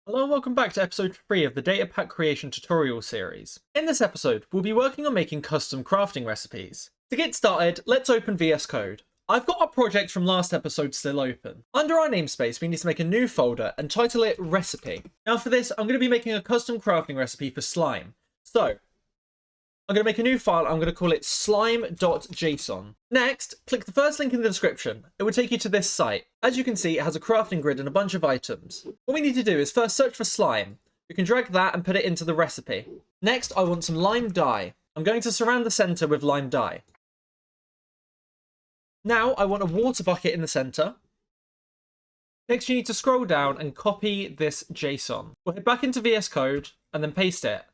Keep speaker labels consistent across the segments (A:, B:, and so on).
A: Hello and welcome back to episode 3 of the data pack creation tutorial series. In this episode, we'll be working on making custom crafting recipes. To get started, let's open VS Code. I've got our project from last episode still open. Under our namespace, we need to make a new folder and title it recipe. Now for this, I'm going to be making a custom crafting recipe for slime. So, I'm going to make a new file. I'm going to call it slime.json. Next, click the first link in the description. It will take you to this site. As you can see, it has a crafting grid and a bunch of items. What we need to do is first search for slime. You can drag that and put it into the recipe. Next, I want some lime dye. I'm going to surround the center with lime dye. Now, I want a water bucket in the center. Next, you need to scroll down and copy this JSON. We'll head back into VS Code and then paste it.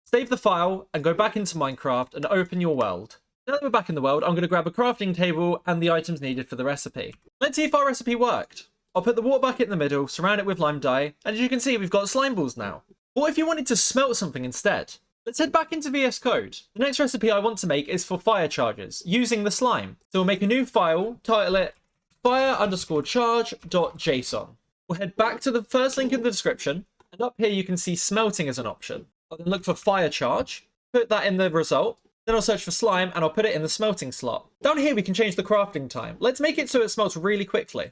A: Save the file and go back into Minecraft and open your world. Now that we're back in the world, I'm going to grab a crafting table and the items needed for the recipe. Let's see if our recipe worked. I'll put the water bucket in the middle, surround it with lime dye, and as you can see, we've got slime balls now. What if you wanted to smelt something instead? Let's head back into VS Code. The next recipe I want to make is for fire charges, using the slime. So we'll make a new file, title it fire_charge.json. We'll head back to the first link in the description, and up here you can see smelting as an option. I'll then look for fire charge, put that in the result, then I'll search for slime and I'll put it in the smelting slot. Down here we can change the crafting time. Let's make it so it smelts really quickly.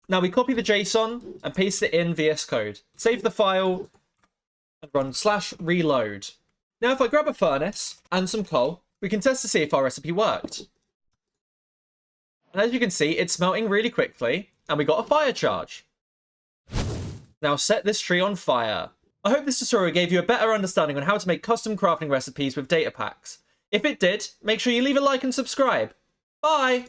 A: Now we copy the JSON and paste it in VS Code. Save the file and run /reload. Now if I grab a furnace and some coal, we can test to see if our recipe worked. And as you can see, it's smelting really quickly and we got a fire charge. Now set this tree on fire. I hope this tutorial gave you a better understanding on how to make custom crafting recipes with data packs. If it did, make sure you leave a like and subscribe. Bye!